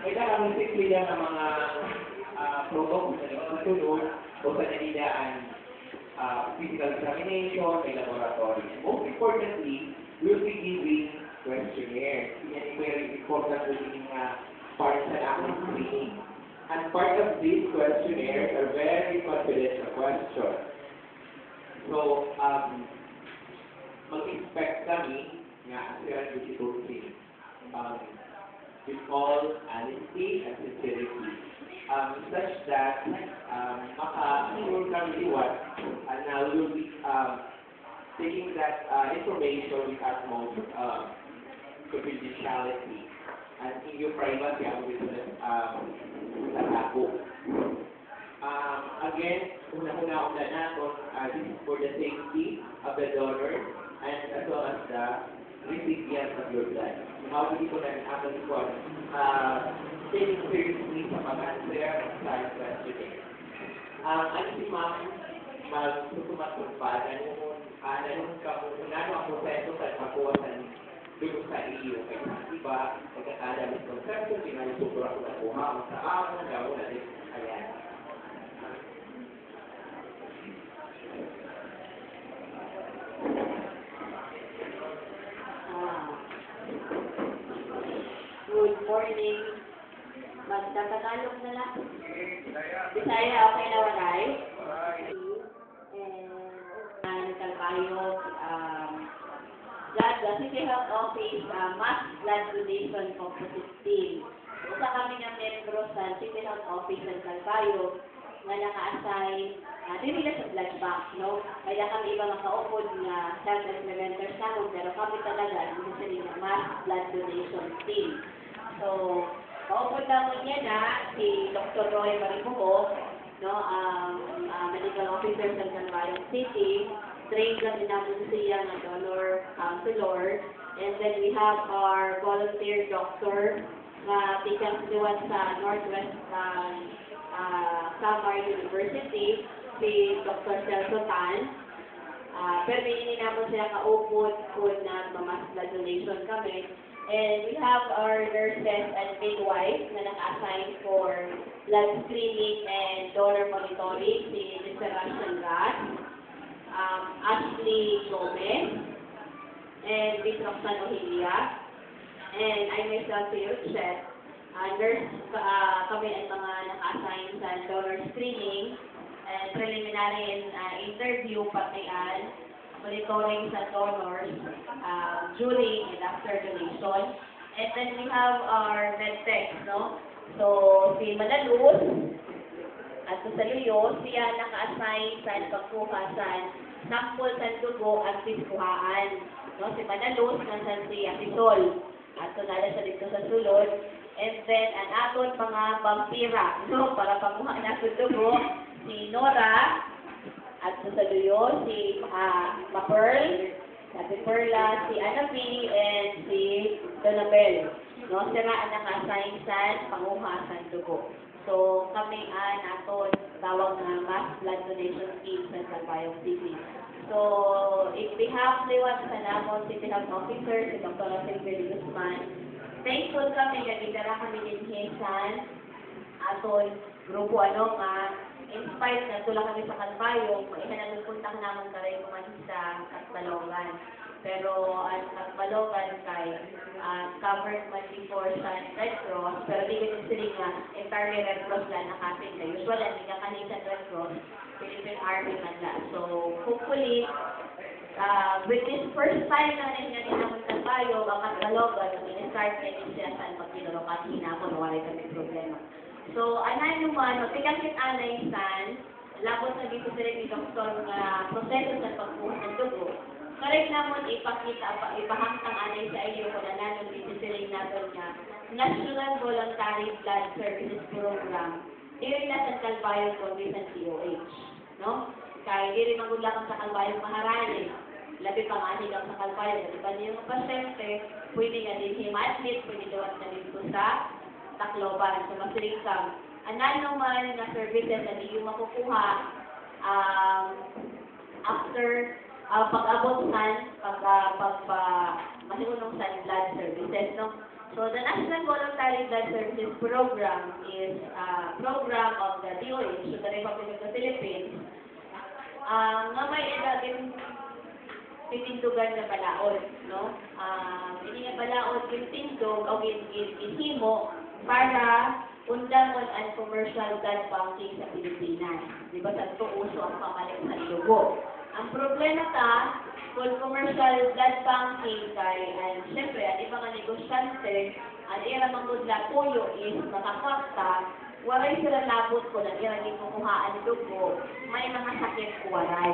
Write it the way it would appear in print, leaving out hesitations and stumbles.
kailangan basically lang ng mga produkto na nagtutulong o sa nilidaan physical examination, may laboratory. And most importantly, we'll be giving questionnaires. Yan ay very important yung part sa aking screening. And part of these questionnaires are very confidential questions. So, mag-expect kami nga ang difficulty with all honesty and sincerity, such that maka-assure kami liwat, and now we will be taking that information with utmost confidentiality and in your privacy ang witness sa ako. Again, una-una natin, this is for the safety of the donor and as well as the recipient of your blood. How hindi ko na namin ko taking seriously sa pag-answer sa questionnaire. Ano si ma'am magsusumatugpa na nung ang proseso sa pagkuwasan dugo sa iyo. Kaya diba, pagkakala misconception, pinalisubra ko na kuha mo sa ako, daw na din. Ayan. Good morning. Magtatagalog na lang. Bisaya, okay na walay? And nagkalpayo, the City Health Office Mass Blood Donation Composite Team. Usa kami ng membro sa City Health Office ng Calvario na naka-assign dili sa blood bank, no? Kaya kami iba makaupod na health implementers namin, pero kami talaga yung Mass Blood Donation Team. So, kaupod namin yan si Dr. Roy Maribugo, no, medical officer sa Calvario City. Trained lang din namin siya ng donor counselor. And then we have our volunteer doctor na tikang sinuwat sa Northwest Samar University, si Dr. Celso Tan. Pero hindi naman sila kaupod kung nag-mass blood donation kami. And we have our nurses and midwives na naka-assign for blood screening and donor monitoring, si Mr. Rachel Rat, Ashley Gomez, and Miss Roxanne Ohilia, and I myself, si Ruchet. Nurse kami ang mga naka-assign sa donor screening and preliminary interview pati monitoring sa donors during and after donation. And then we have our medtech, no? So, si Manaluz at sa Luyo, siya naka-assign sa pagkuha sa sample sa dugo at piskuhaan. No? Si Manaluz, nasan si Apisol. At tunala siya dito sa sulod. And then, ang aton mga vampira, no? Para pagkuha na sa dugo, si Nora, at sa Luyo, si Mapearl, si Perla, si Anapi, and si Donabel. No? Sila ang naka-assign sa panguha sa dugo. So, kami naton tawag na Mass Blood Donation Team sa Calvario City. So, if behalf liwat sa namon City Health Officer, si Dr. Silvia Guzman, thankful kami na gitara kami din sa aton grupo inspired na tula kami sa Calvario, kung isa na nagpuntang naman karay kuman sa Katbalogan. Pero ang Katbalogan kay covered man before sa Red Cross, pero di ko sila nga entirely Red Cross lang nakasin kayo. Usually, hindi ka kanisan Red Cross, Philippine Army man lang. So, hopefully, with this first time na natin naman sa Calvario, ang Katbalogan, in-start kayo siya sa pagkinuro kasi hinapon, wala kami problema. So, anay naman, tigakit anay san, labot na dito sila ni Dr. proseso sa pagkuha ng dugo. Correct naman ipahangtang anay sa iyo kung nanon dito sila natin nga National Voluntary Blood Services Program. Dili na sa Calvario kundi sa COH. No? Kaya dili magudlakan sa Calvario maharani. Labi pa nga lang sa Calvario. Labi pa niyo mga pasyente, pwede nga din him-admit, pwede duwat na dito sa Tacloban, sa Masirikam. Ano naman na services na di yung makukuha after pag-abot san, masigunong sa blood services, no? So the National Voluntary Blood Services Program is a program of the DOH, so the Republic of the Philippines, nga may ilagin titindugan nga balaod, no? Ini nga balaod yung tindog o ginhimo para undangon ang commercial blood banking sa Pilipinas. Di ba sa ito uso ang pamalit sa dugo? Ang problema ta, kung commercial blood banking kay, siyempre, ang ibang negosyante, ang ira mangudla puyo is makakakta, waray sila labot ko na ira gikukuhaan dugo, may mga sakit waray.